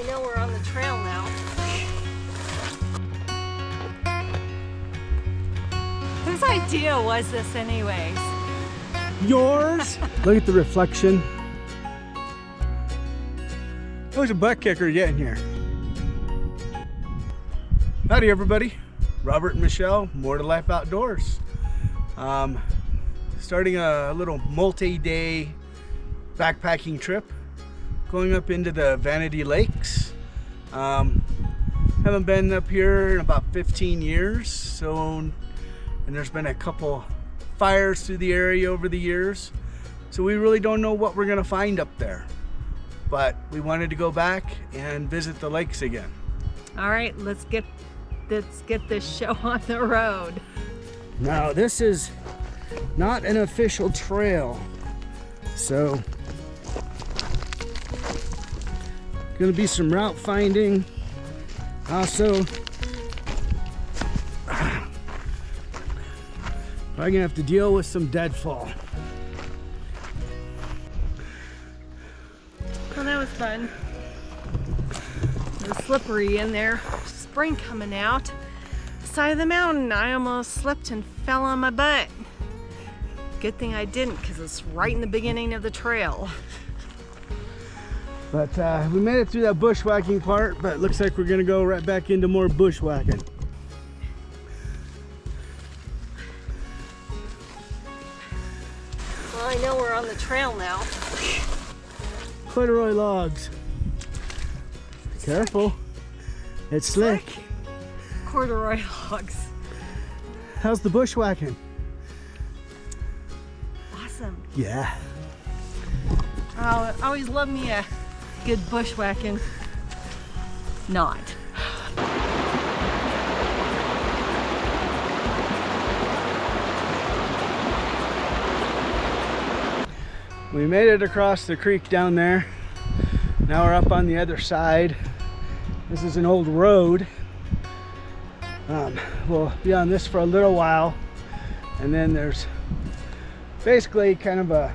know we're on the trail now. Whose idea was this anyways? Yours? Look at the reflection. It was a butt kicker getting here. Howdy everybody. Robert and Michelle, More to Life Outdoors. Starting a little multi-day backpacking trip. Going up into the Vanity Lakes. Haven't been up here in about 15 years. And there's been a couple fires through the area over the years. So we really don't know what we're gonna find up there. But we wanted to go back and visit the lakes again. All right, let's get this show on the road. Now this is not an official trail, so gonna be some route finding. Also, I'm gonna have to deal with some deadfall. Well, that was fun. It was slippery in there. Spring coming out. Side of the mountain, I almost slipped and fell on my butt. Good thing I didn't, because it's right in the beginning of the trail. But we made it through that bushwhacking part, but it looks like we're gonna go right back into more bushwhacking. Well, I know we're on the trail now. Corduroy logs. Careful. It's slick. Corduroy logs. How's the bushwhacking? Awesome. Yeah. Oh, I always love me a good bushwhacking. Not. We made it across the creek down there. Now we're up on the other side. This is an old road. We'll be on this for a little while, and then there's basically kind of a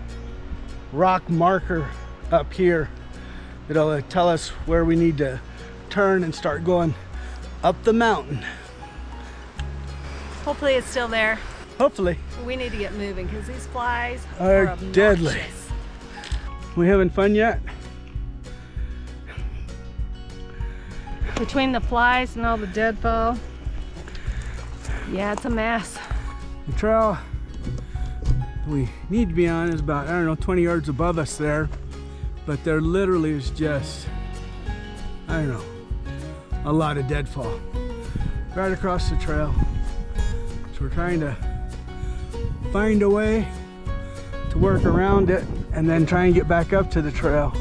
rock marker up here that'll tell us where we need to turn and start going up the mountain. Hopefully it's still there. Hopefully. We need to get moving because these flies Are obnoxious. deadly. We having fun yet? Between the flies and all the deadfall, yeah, it's a mess. The trail we need to be on is about, I don't know, 20 yards above us there, but there literally is just, I don't know, a lot of deadfall right across the trail. So we're trying to find a way to work around it and then try and get back up to the trail.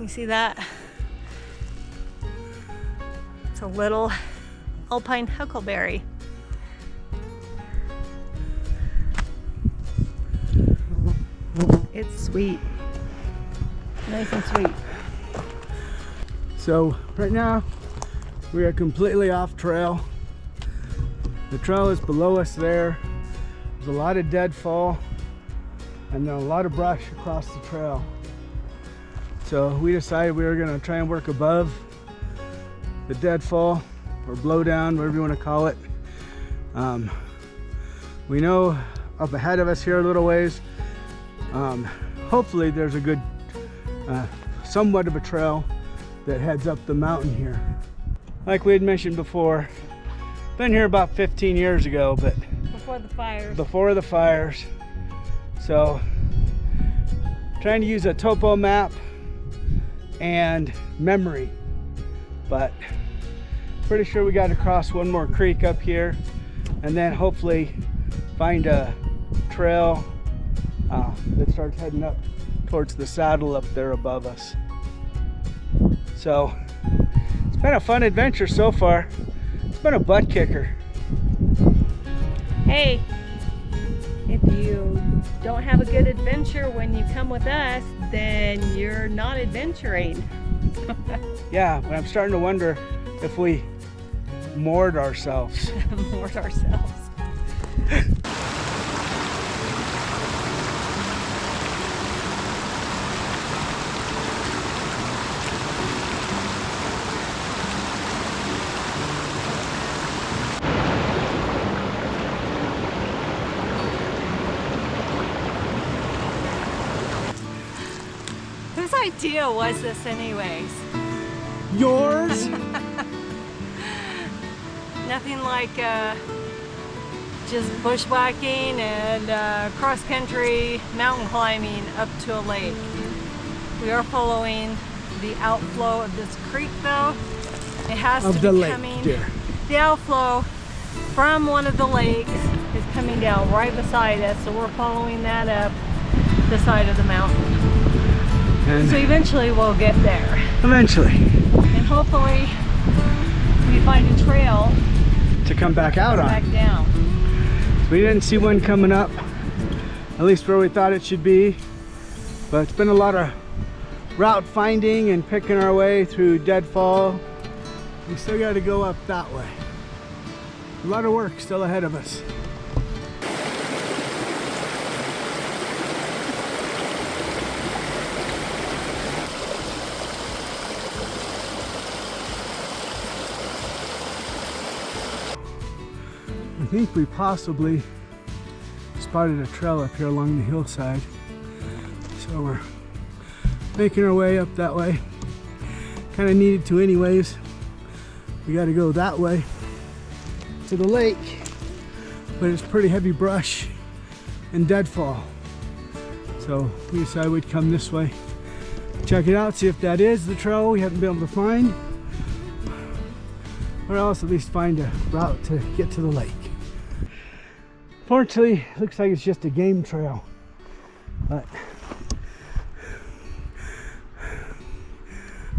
You see that? It's a little alpine huckleberry. It's sweet. Nice and sweet. So right now we are completely off trail. The trail is below us there. There's a lot of deadfall and then a lot of brush across the trail. So we decided we were gonna try and work above the deadfall or blowdown, whatever you want to call it. We know up ahead of us here a little ways, hopefully there's a good, somewhat of a trail that heads up the mountain here. Like we had mentioned before, been here about 15 years ago, but Before the fires. before the fires. So trying to use a topo map and memory, but pretty sure we got to cross one more creek up here and then hopefully find a trail that starts heading up towards the saddle up there above us. So it's been a fun adventure so far. It's been a butt kicker. Hey, if you don't have a good adventure when you come with us, then you're not adventuring. Yeah, but I'm starting to wonder if we moored ourselves. Moored ourselves. Whose idea was this anyways? Yours? Nothing like just bushwhacking and cross-country mountain climbing up to a lake. We are following the outflow of this creek though. It has to be coming. The outflow from one of the lakes is coming down right beside us, so we're following that up the side of the mountain. And so eventually we'll get there. Eventually. And hopefully we find a trail to come back out on. Back down. We didn't see one coming up, at least where we thought it should be. But it's been a lot of route finding and picking our way through deadfall. We still got to go up that way. A lot of work still ahead of us. I think we possibly spotted a trail up here along the hillside. So we're making our way up that way. Kind of needed to anyways. We got to go that way to the lake, but it's pretty heavy brush and deadfall. So we decided we'd come this way, check it out, see if that is the trail we haven't been able to find, or else at least find a route to get to the lake. Fortunately, it looks like it's just a game trail, but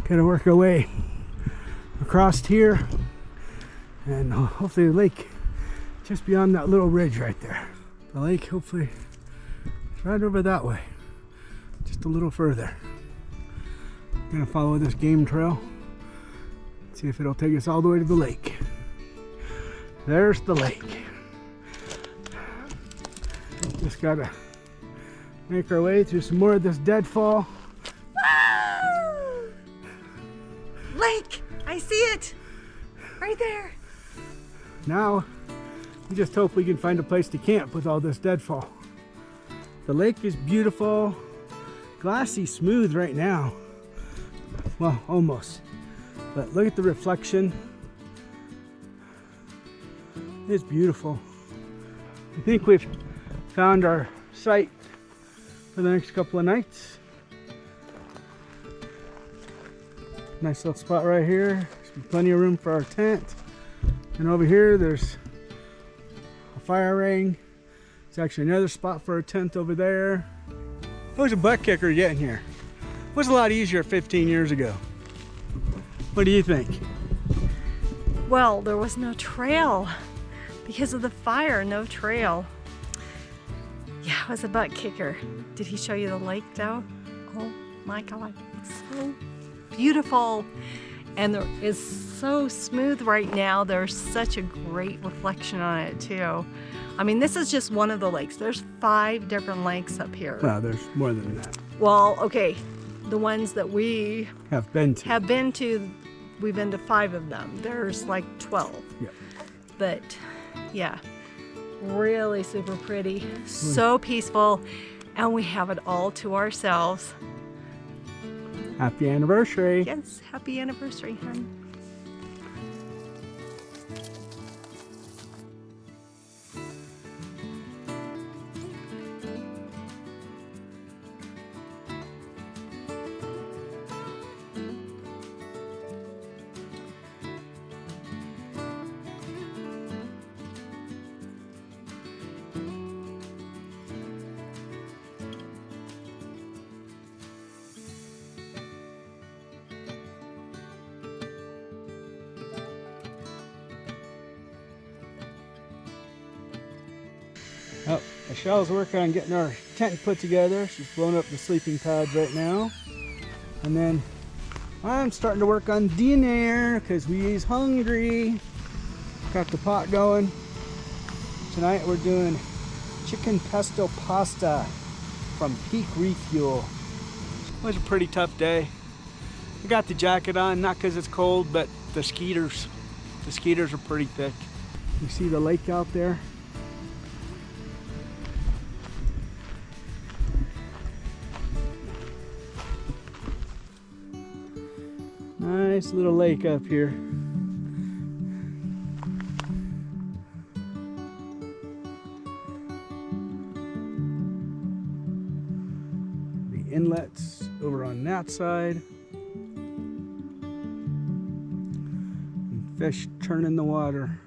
gotta work our way across here, and hopefully the lake just beyond that little ridge right there. The lake hopefully is right over that way, just a little further. I'm gonna follow this game trail, see if it'll take us all the way to the lake. There's the lake. Just gotta make our way through some more of this deadfall. Whoa! Lake! I see it! Right there! Now, we just hope we can find a place to camp with all this deadfall. The lake is beautiful, glassy smooth right now. Well, almost. But look at the reflection. It's beautiful. I think we've found our site for the next couple of nights. Nice little spot right here. There's plenty of room for our tent. And over here there's a fire ring. There's actually another spot for a tent over there. It was a butt kicker getting here. It was a lot easier 15 years ago. What do you think? Well, there was no trail. Because of the fire, no trail. Yeah, it was a butt kicker. Did he show you the lake though? Oh my God, it's so beautiful. And it is so smooth right now. There's such a great reflection on it too. I mean, this is just one of the lakes. There's 5 different lakes up here. Well, there's more than that. Well, okay, the ones that we Have been to, we've been to 5 of them. There's like 12. Yep. But yeah, really super pretty, so peaceful, and we have it all to ourselves. Happy anniversary. Yes, happy anniversary, hon. Oh, Michelle's working on getting our tent put together. She's blowing up the sleeping pads right now. And then I'm starting to work on dinner because we is hungry. Got the pot going. Tonight we're doing chicken pesto pasta from Peak Refuel. It was a pretty tough day. I got the jacket on, not because it's cold, but the skeeters are pretty thick. You see the lake out there? Nice little lake up here. The inlets over on that side. And fish turn in the water.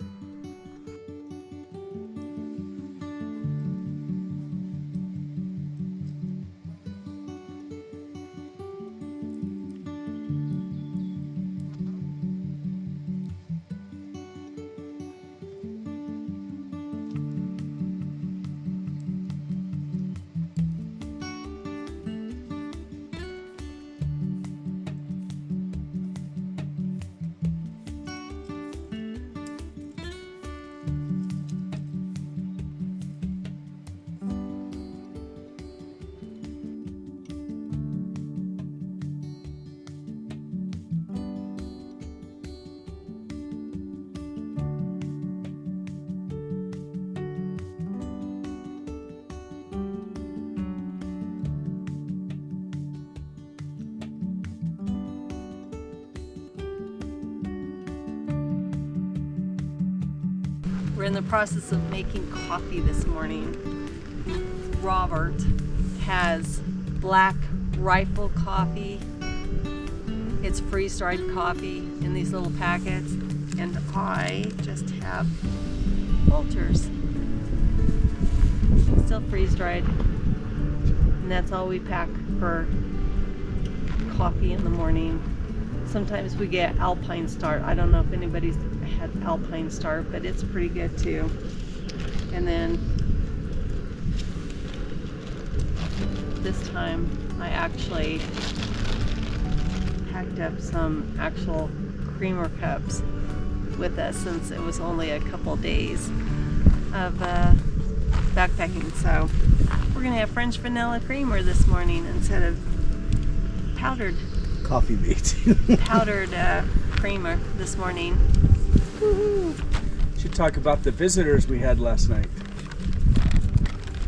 We're in the process of making coffee this morning. Robert has Black Rifle coffee. It's freeze-dried coffee in these little packets, and I just have Folgers. Still freeze-dried, and that's all we pack for coffee in the morning. Sometimes we get Alpine Start. I don't know if anybody's had Alpine Start, but it's pretty good too. And then this time I actually packed up some actual creamer cups with us, since it was only a couple days of backpacking. So we're gonna have French vanilla creamer this morning instead of powdered Coffee beans. powdered creamer this morning. Woo-hoo. Should talk about the visitors we had last night.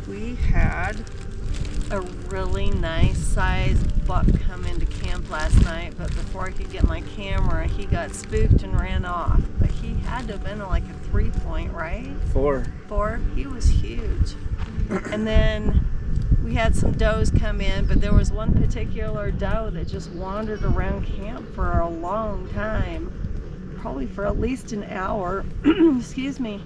We had a really nice sized buck come into camp last night, but before I could get my camera, he got spooked and ran off. But he had to have been like a 3-point, right? 4. He was huge. And then we had some does come in, but there was one particular doe that just wandered around camp for a long time. Probably for at least an hour. Excuse me.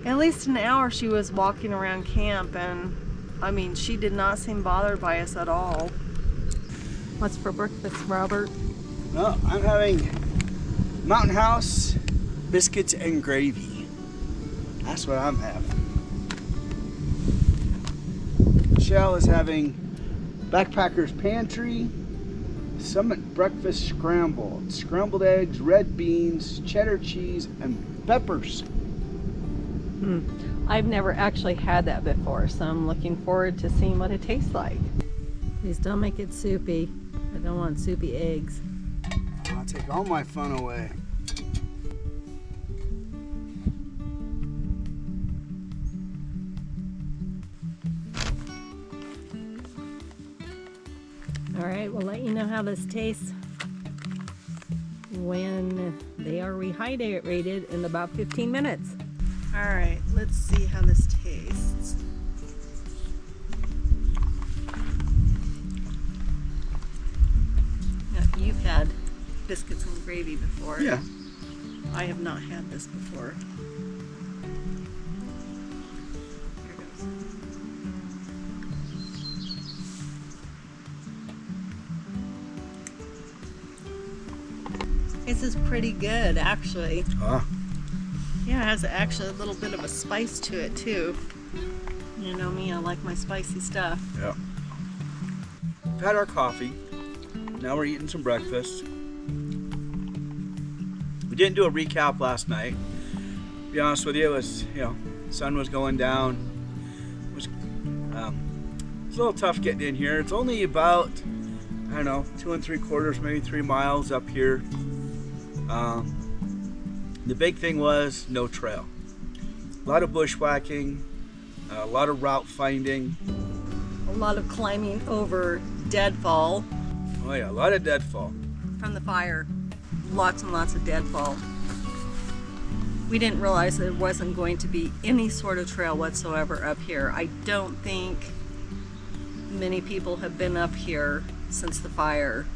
At least an hour she was walking around camp, and I mean, she did not seem bothered by us at all. What's for breakfast, Robert? Well, I'm having Mountain House biscuits and gravy. That's what I'm having. Michelle is having Backpacker's Pantry Summit Breakfast Scrambled. Scrambled eggs, red beans, cheddar cheese, and peppers. I've never actually had that before, so I'm looking forward to seeing what it tastes like. Please don't make it soupy. I don't want soupy eggs. I'll take all my fun away. All right, we'll let you know how this tastes when they are rehydrated in about 15 minutes. All right, let's see how this tastes. Now, you've had biscuits and gravy before. Yeah. I have not had this before. Here goes. This is pretty good, actually. Yeah, it has actually a little bit of a spice to it too. You know me, I like my spicy stuff. Yeah. We've had our coffee. Now we're eating some breakfast. We didn't do a recap last night. to be honest with you, it was, sun was going down. It was a little tough getting in here. It's only about, 2 3/4, maybe 3 miles up here. The big thing was no trail. A lot of bushwhacking, a lot of route finding. A lot of climbing over deadfall. Oh yeah, a lot of deadfall. From the fire. Lots and lots of deadfall. We didn't realize there wasn't going to be any sort of trail whatsoever up here. I don't think many people have been up here since the fire.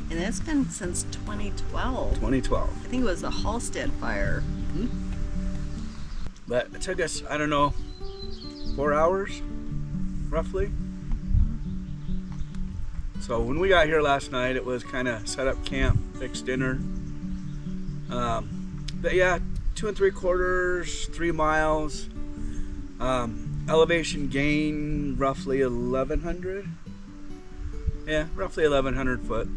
And it's been since 2012. 2012. I think it was a Halstead fire. Mm-hmm. But it took us, 4 hours, roughly. So when we got here last night, it was kind of set up camp, fixed dinner. But yeah, 2 3/4, 3 miles. Elevation gain, roughly 1,100. Yeah, roughly 1,100 foot.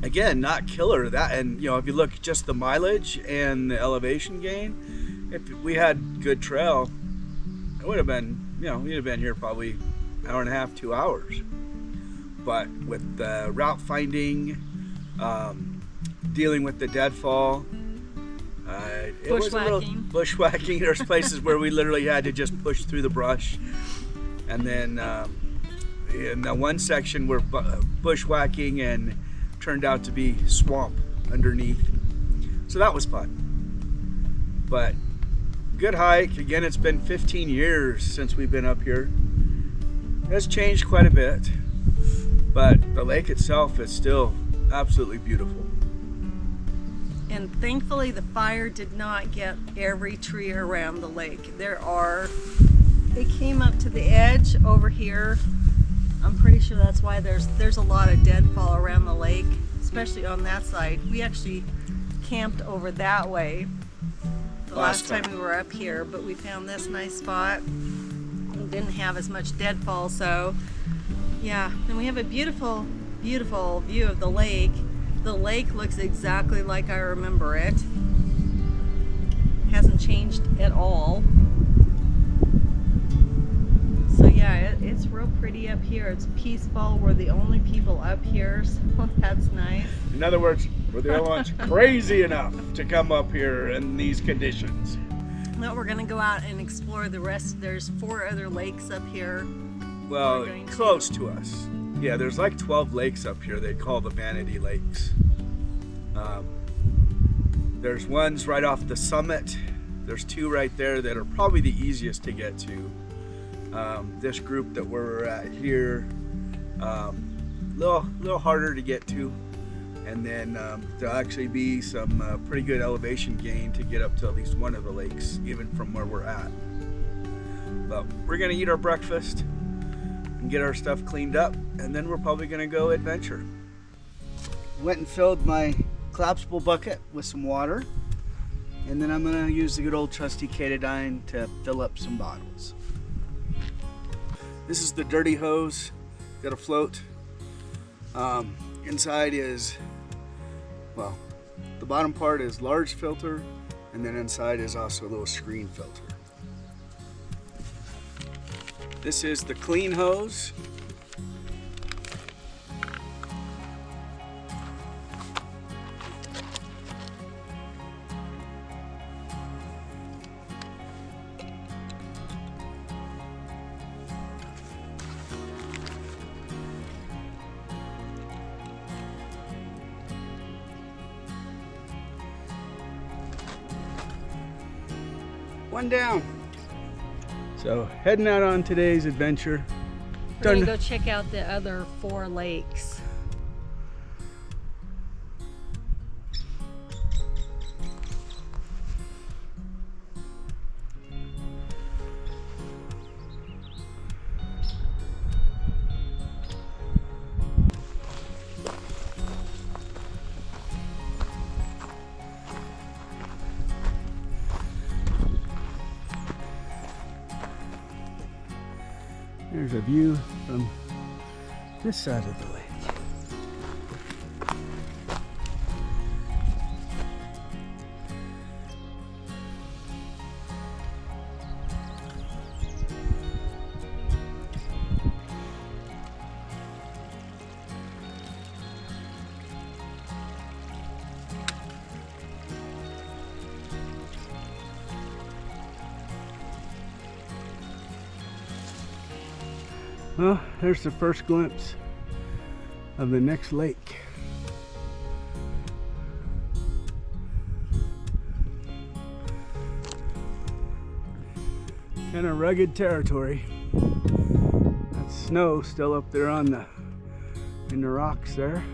Again, not killer that, and if you look at just the mileage and the elevation gain, if we had good trail, it would have been, we'd have been here probably 1.5 hours, 2 hours. But with the route finding, dealing with the deadfall, it was a little bushwhacking. There's places where we literally had to just push through the brush, and then in the one section we're bushwhacking and turned out to be swamp underneath, so that was fun. But good hike. Again, it's been 15 years since we've been up here. It's changed quite a bit, but the lake itself is still absolutely beautiful. And thankfully the fire did not get every tree around the lake. It came up to the edge over here. I'm pretty sure that's why there's a lot of deadfall around the lake, especially on that side. We actually camped over that way the last time we were up here, but we found this nice spot. It didn't have as much deadfall, so yeah. And we have a beautiful, beautiful view of the lake. The lake looks exactly like I remember it. Hasn't changed at all. So yeah, it's real pretty up here. It's peaceful. We're the only people up here, so that's nice. In other words, we're the only ones crazy enough to come up here in these conditions. Now we're gonna go out and explore the rest. There's 4 other lakes up here. Well, close to us. Yeah, there's like 12 lakes up here they call the Vanity Lakes. There's ones right off the summit. There's 2 right there that are probably the easiest to get to. This group that we're at here, little harder to get to, and then there'll actually be some pretty good elevation gain to get up to at least one of the lakes, even from where we're at. But we're gonna eat our breakfast and get our stuff cleaned up, and then we're probably gonna go adventure. Went and filled my collapsible bucket with some water, and then I'm gonna use the good old trusty Katadyn to fill up some bottles. This is the dirty hose, got a float. Inside is, well, the bottom part is large filter, and then inside is also a little screen filter. This is the clean hose. One down. So heading out on today's adventure. We're gonna go check out the other 4 lakes. There's a view from this side of the lake. Well, there's the first glimpse of the next lake. Kind of rugged territory. That snow still up there on in the rocks there.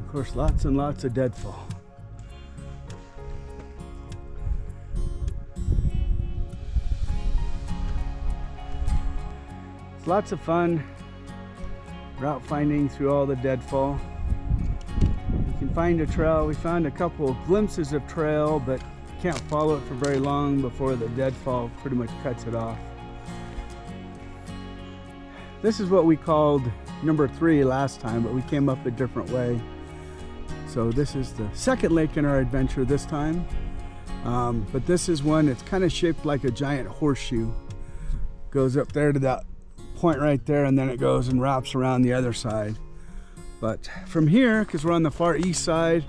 Of course, lots and lots of deadfall. It's lots of fun route finding through all the deadfall. You can find a trail. We found a couple of glimpses of trail, but can't follow it for very long before the deadfall pretty much cuts it off. This is what we called number 3 last time, but we came up a different way. So this is the second lake in our adventure this time. But this is one that's kind of shaped like a giant horseshoe. Goes up there to that point right there, and then it goes and wraps around the other side. But from here, because we're on the far east side,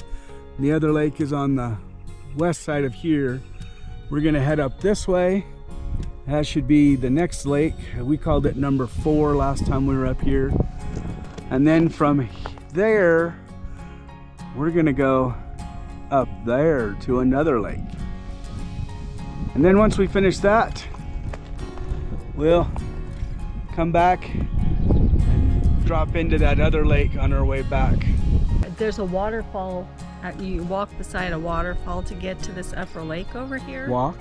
and the other lake is on the west side of here, we're gonna head up this way. That should be the next lake. We called it number 4 last time we were up here. And then from there, we're gonna go up there to another lake. And then once we finish that, we'll come back and drop into that other lake on our way back. There's a waterfall. You walk beside a waterfall to get to this upper lake over here. Walk,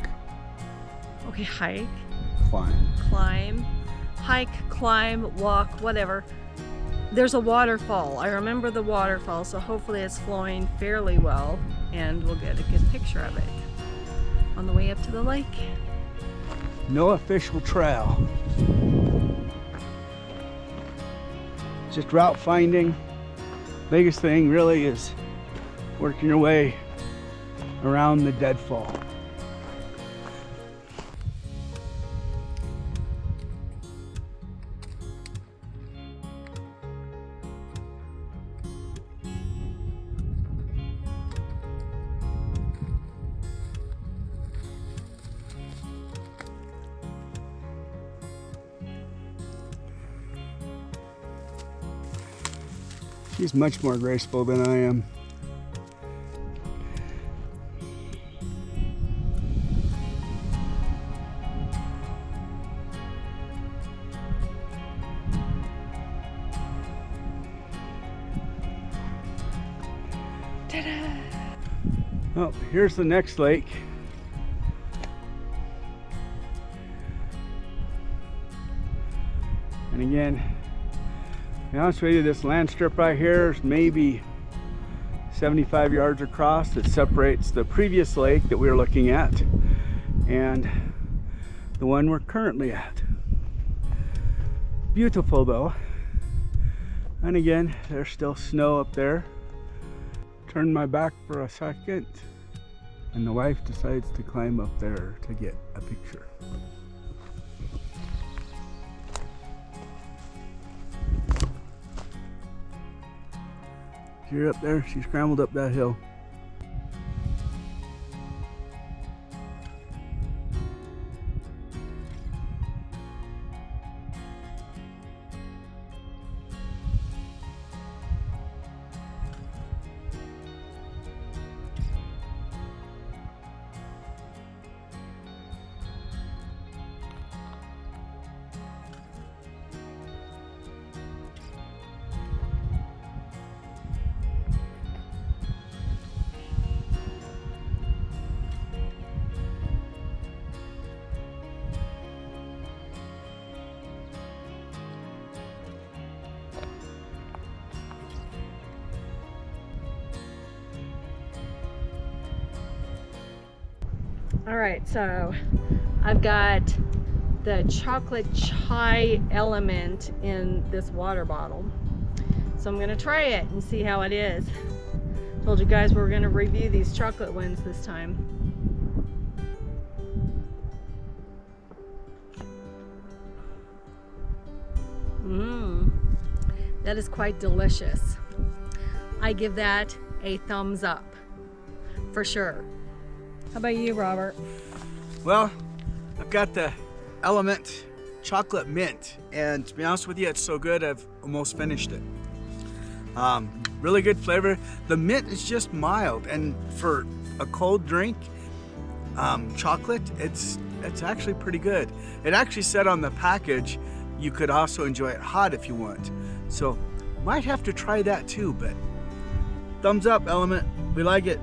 Okay, hike, climb. hike, climb, walk, whatever. There's a waterfall. I remember the waterfall, so hopefully it's flowing fairly well and we'll get a good picture of it on the way up to the lake. No official trail. Just route finding. Biggest thing really is working your way around the deadfall. She's much more graceful than I am. Ta-da! Oh, here's the next lake. And again, to be honest with you, this land strip right here is maybe 75 yards across that separates the previous lake that we were looking at and the one we're currently at. Beautiful though. And again, there's still snow up there. Turn my back for a second and the wife decides to climb up there to get a picture. You're up there, she scrambled up that hill. All right, so I've got the chocolate chai element in this water bottle. So I'm gonna try it and see how it is. Told you guys we're gonna review these chocolate ones this time. That is quite delicious. I give that a thumbs up, for sure. How about you, Robert? Well, I've got the Element chocolate mint, and to be honest with you, it's so good I've almost finished it. Really good flavor. The mint is just mild, and for a cold drink, chocolate, it's actually pretty good. It actually said on the package you could also enjoy it hot if you want. So might have to try that too, but thumbs up, Element. We like it.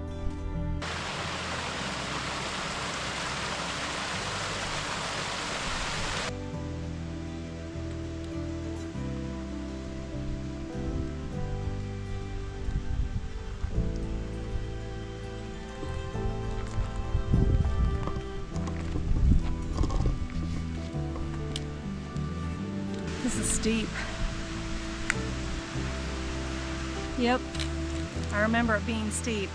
This is steep. Yep, I remember it being steep.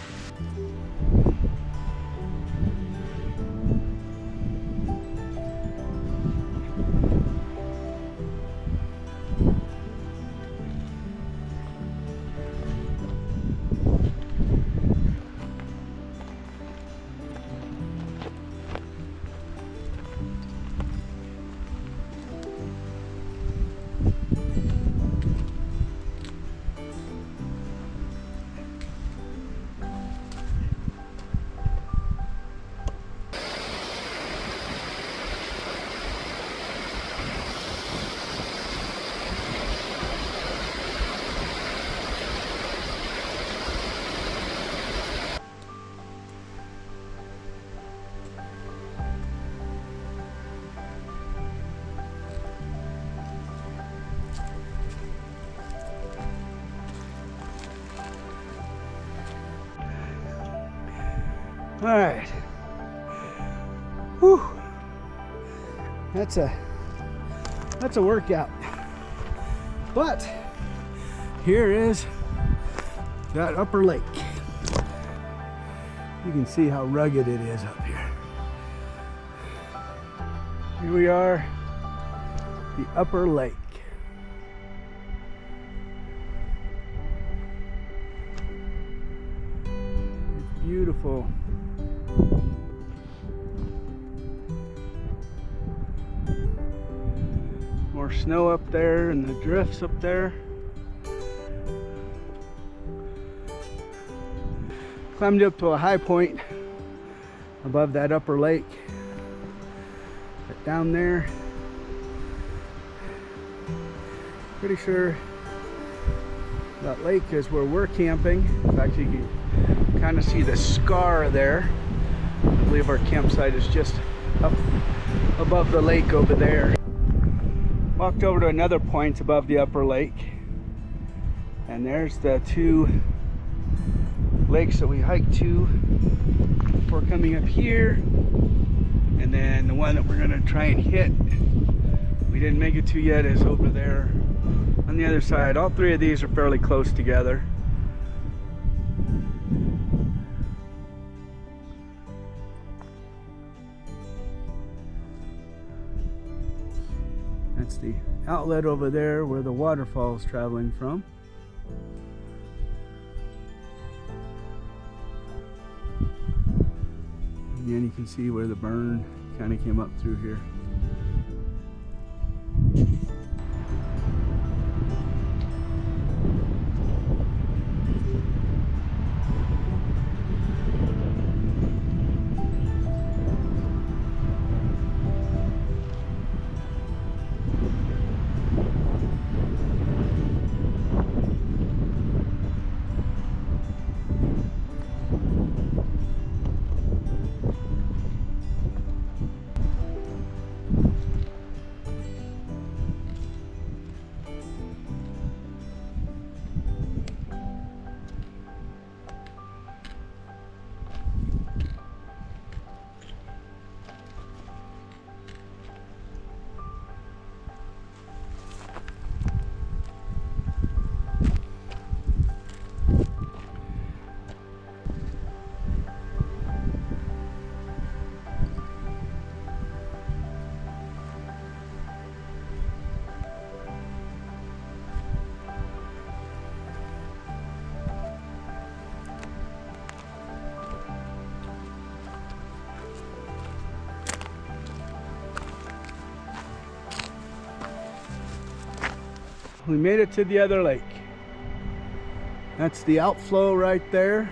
All right. Whew. That's a workout. But here is that upper lake. You can see how rugged it is up here. Here we are, the upper lake. It's beautiful. More snow up there and the drifts up there. Climbed up to a high point above that upper lake. But down there, pretty sure that lake is where we're camping. In fact, you can kind of see the scar there. I believe our campsite is just up above the lake over there. Walked over to another point above the upper lake, and there's the two lakes that we hiked to before coming up here, and then the one that we're gonna try and hit, we didn't make it to yet, is over there on the other side. All three of these are fairly close together. That's the outlet over there where the waterfall is traveling from. Again, you can see where the burn kind of came up through here. we made it to the other lake. That's the outflow right there.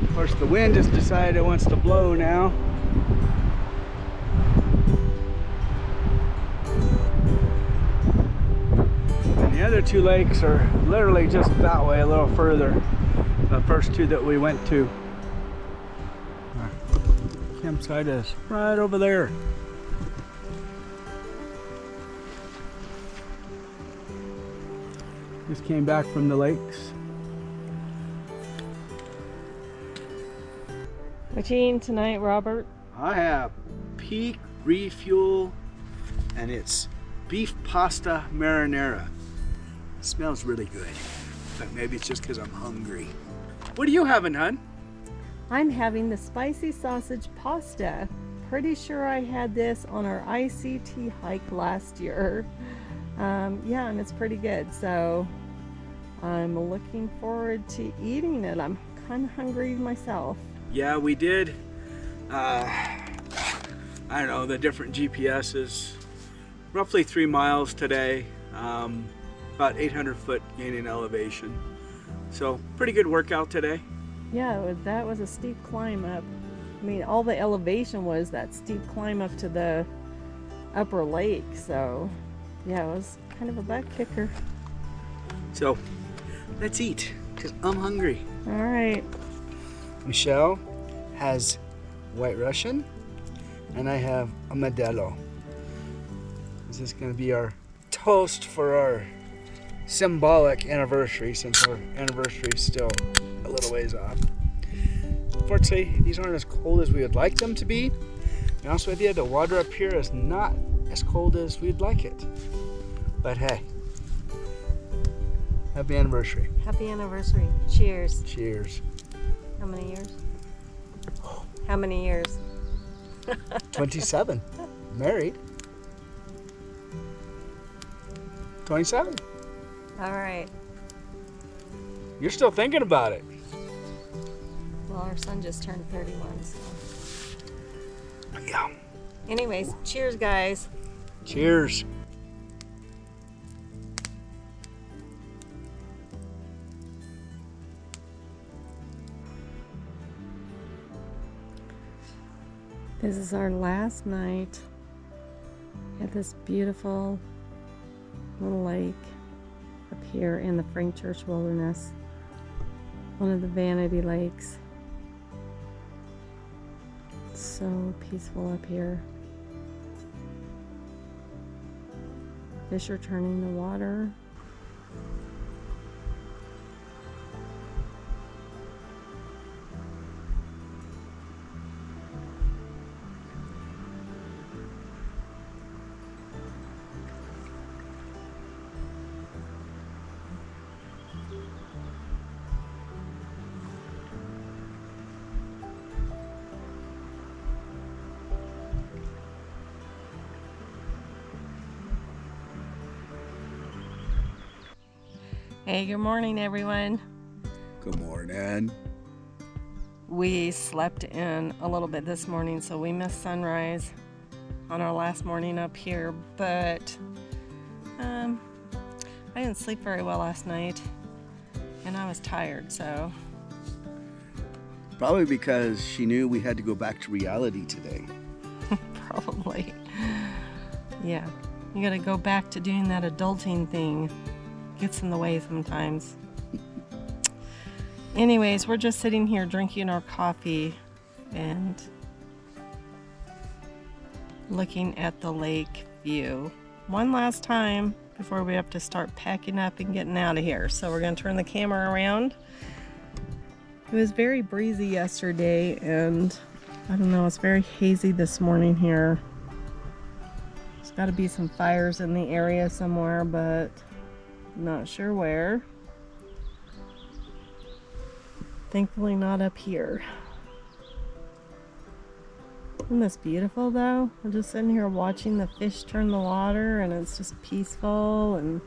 Of course, the wind has decided it wants to blow now. And the other two lakes are literally just that way, a little further. The first two that we went to. Our campsite is right over there. Just came back from the lakes. What you eating tonight, Robert? I have peak refuel, and it's beef pasta marinara. It smells really good, but maybe it's just because I'm hungry. What are you having, hon? I'm having the spicy sausage pasta. Pretty sure I had this on our ICT hike last year. Yeah, and it's pretty good, so I'm looking forward to eating it. I'm kind of hungry myself. Yeah, we did. I don't know, the different GPSs. Roughly 3 miles today, about 800 foot gain in elevation. So pretty good workout today. Yeah, that was a steep climb up. I mean, all the elevation was that steep climb up to the upper lake. So yeah, it was kind of a butt kicker. So let's eat, because I'm hungry. All right. Michelle has White Russian, and I have a Modelo. This is going to be our toast for our symbolic anniversary, since our anniversary is still a little ways off. Unfortunately, these aren't as cold as we would like them to be. To be honest with you, the water up here is not as cold as we'd like it. But hey, happy anniversary. Happy anniversary. Cheers. Cheers. How many years? How many years? 27. Married. 27. All right. You're still thinking about it. Well, our son just turned 31, so. Yeah. Anyways, cheers, guys. Cheers. This is our last night at this beautiful little lake up here in the Frank Church Wilderness, one of the Vanity Lakes. It's so peaceful up here. Fish are turning the water. Hey, good morning, everyone. Good morning. We slept in a little bit this morning, so we missed sunrise on our last morning up here, but I didn't sleep very well last night, and I was tired, so. Probably because she knew we had to go back to reality today. Probably. Yeah, you gotta go back to doing that adulting thing. Gets in the way sometimes. Anyways, we're just sitting here drinking our coffee and looking at the lake view one last time before we have to start packing up and getting out of here. So we're going to turn the camera around. It was very breezy yesterday, and I don't know, it's very hazy this morning here. There's got to be some fires in the area somewhere, but not sure where. Thankfully not up here. Isn't this beautiful though? We're just sitting here watching the fish turn the water, and it's just peaceful and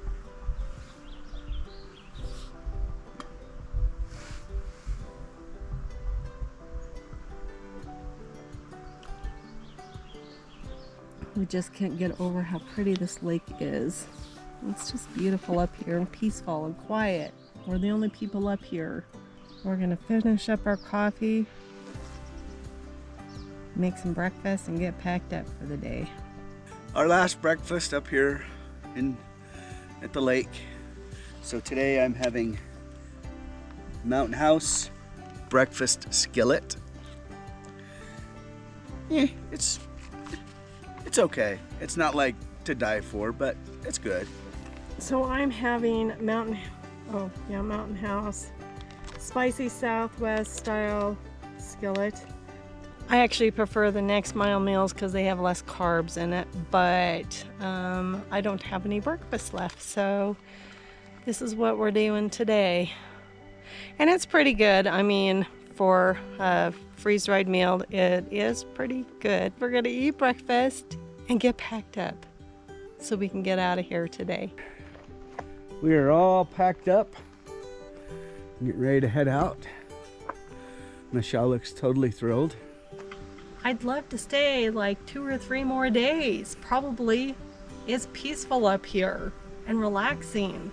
We just can't get over how pretty this lake is. It's just beautiful up here and peaceful and quiet. We're the only people up here. We're gonna finish up our coffee, make some breakfast, and get packed up for the day. Our last breakfast up here at the lake. So today I'm having Mountain House breakfast skillet. Yeah, it's okay. It's not like to die for, but it's good. So I'm having Mountain House spicy Southwest style skillet. I actually prefer the Next Mile meals because they have less carbs in it, but I don't have any breakfast left, so this is what we're doing today. And it's pretty good. I mean, for a freeze-dried meal, it is pretty good. We're gonna eat breakfast and get packed up so we can get out of here today. We are all packed up, getting ready to head out. Michelle looks totally thrilled. I'd love to stay like 2 or 3 more days. Probably. It's peaceful up here and relaxing.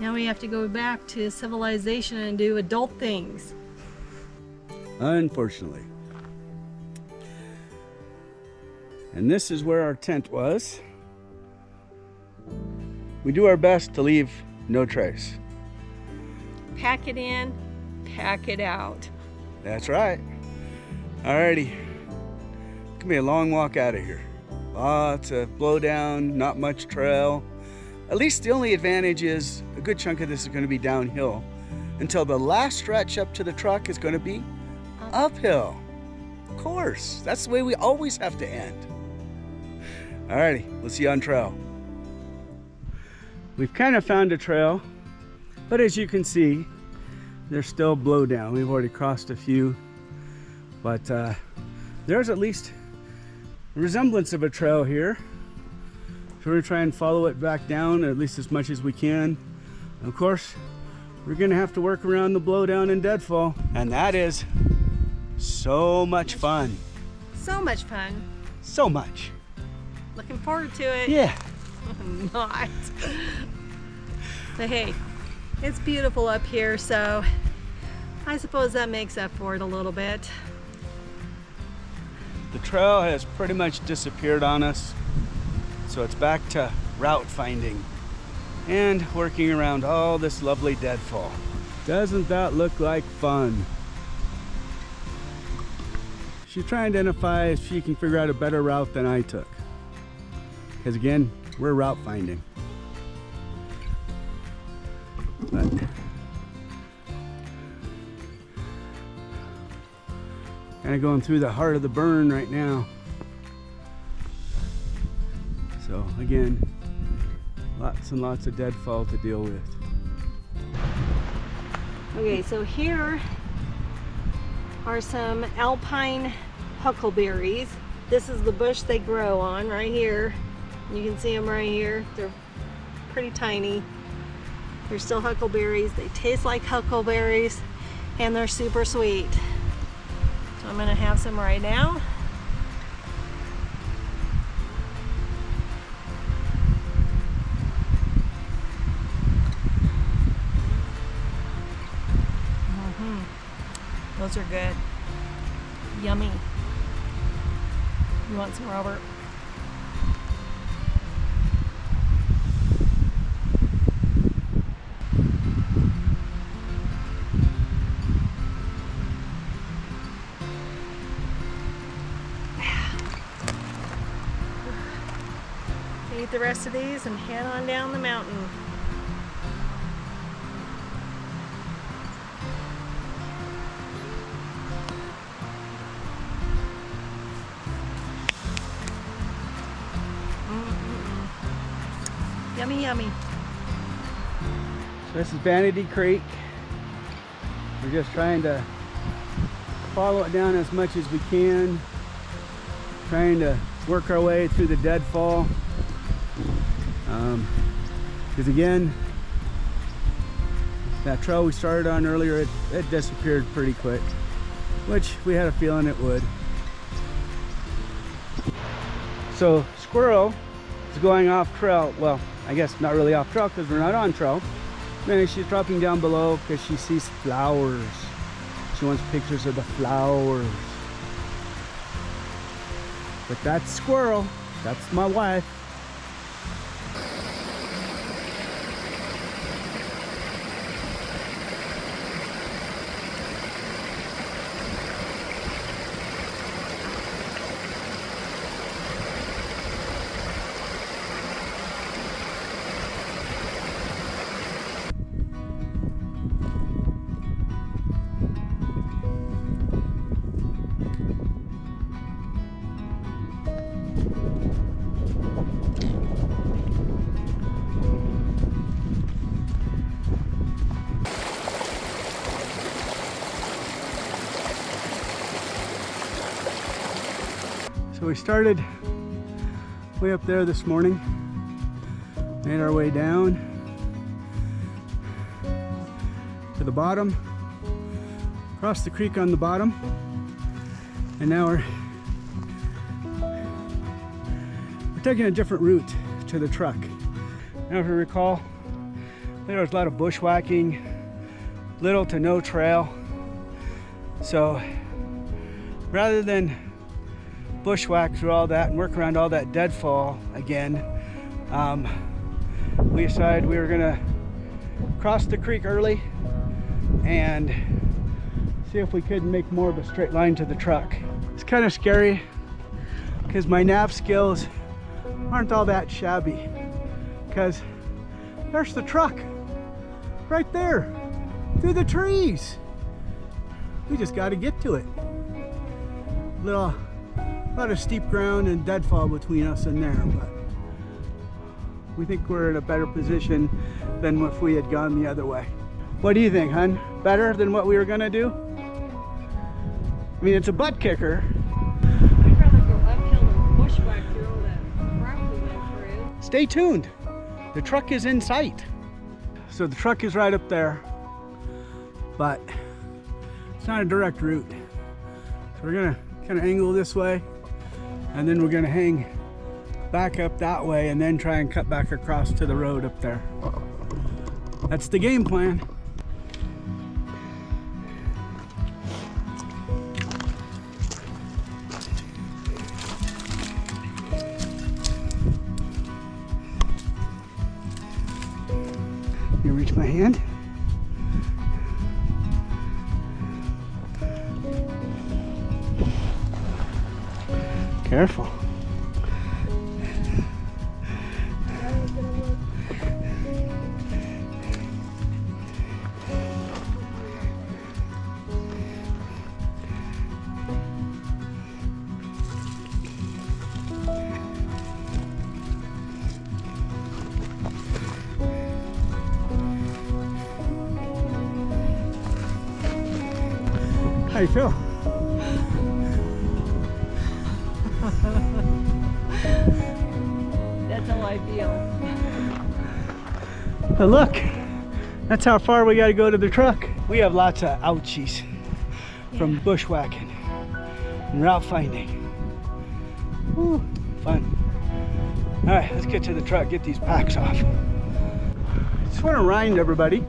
Now we have to go back to civilization and do adult things. Unfortunately. And this is where our tent was. We do our best to leave no trace. Pack it in, pack it out. That's right. Alrighty. It's gonna be a long walk out of here. Lots of blowdown, not much trail. At least the only advantage is a good chunk of this is gonna be downhill until the last stretch up to the truck is gonna be uphill. Of course, that's the way we always have to end. Alrighty, we'll see you on trail. We've kind of found a trail, but as you can see, there's still blowdown. We've already crossed a few, but there's at least a resemblance of a trail here. So we're gonna try and follow it back down at least as much as we can. Of course, we're gonna have to work around the blowdown and deadfall, and that is so much fun. So much fun. So much. Looking forward to it. Yeah. Not. But hey, it's beautiful up here, so I suppose that makes up for it a little bit. The trail has pretty much disappeared on us, so it's back to route finding and working around all this lovely deadfall. Doesn't that look like fun? She's trying to identify if she can figure out a better route than I took. Because again, we're route finding. But kind of going through the heart of the burn right now. So again, lots and lots of deadfall to deal with. Okay, so here are some alpine huckleberries. This is the bush they grow on right here. You can see them right here. They're pretty tiny. They're still huckleberries. They taste like huckleberries and they're super sweet. So I'm gonna have some right now. Those are good. Yummy. You want some, Robert? Eat the rest of these and head on down the mountain. Yummy, yummy. So this is Vanity Creek. We're just trying to follow it down as much as we can. Trying to work our way through the deadfall. Because again, that trail we started on earlier, it disappeared pretty quick, which we had a feeling it would. So Squirrel is going off trail. Well, I guess not really off trail because we're not on trail. Then she's dropping down below because she sees flowers. She wants pictures of the flowers. But that's Squirrel. That's my wife. So we started way up there this morning, made our way down to the bottom, across the creek on the bottom, and now we're taking a different route to the truck. Now if you recall, there was a lot of bushwhacking, little to no trail. So rather than bushwhack through all that and work around all that deadfall again, we decided we were gonna cross the creek early and see if we could make more of a straight line to the truck. It's kind of scary because my nav skills aren't all that shabby, because there's the truck right there through the trees. We just got to get to it. A lot of steep ground and deadfall between us and there, but we think we're in a better position than if we had gone the other way. What do you think, hun? Better than what we were gonna do? I mean, it's a butt kicker. I'd rather go uphill and bushwhack through all that crap we went through. Stay tuned. The truck is in sight. So the truck is right up there, but it's not a direct route. So we're gonna kind of angle this way, and then we're gonna hang back up that way and then try and cut back across to the road up there. That's the game plan. You reach my hand? Careful. How you feel? That's how I feel. But look, that's how far we gotta go to the truck. We have lots of ouchies from bushwhacking and route finding. Woo, fun. All right, let's get to the truck, get these packs off. Just want to remind everybody,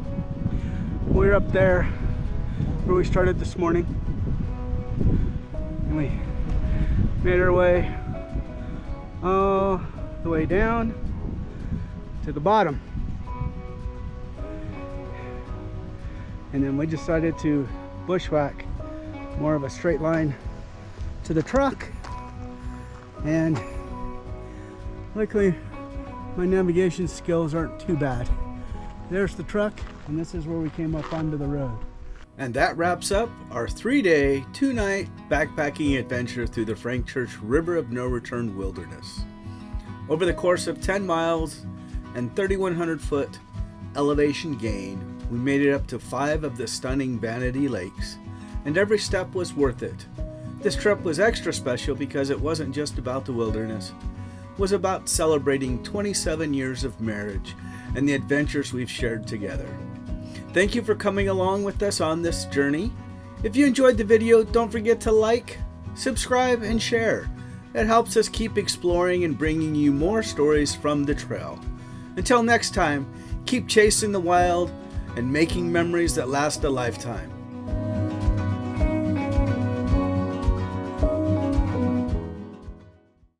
we're up there where we started this morning, and we made our way all the way down to the bottom, and then we decided to bushwhack more of a straight line to the truck. And luckily my navigation skills aren't too bad. There's the truck, and this is where we came up onto the road. And that wraps up our 3-day, 2-night backpacking adventure through the Frank Church River of No Return Wilderness. Over the course of 10 miles and 3,100 foot elevation gain, we made it up to 5 of the stunning Vanity Lakes, and every step was worth it. This trip was extra special because it wasn't just about the wilderness. It was about celebrating 27 years of marriage and the adventures we've shared together. Thank you for coming along with us on this journey. If you enjoyed the video, don't forget to like, subscribe, and share. It helps us keep exploring and bringing you more stories from the trail. Until next time, keep chasing the wild and making memories that last a lifetime.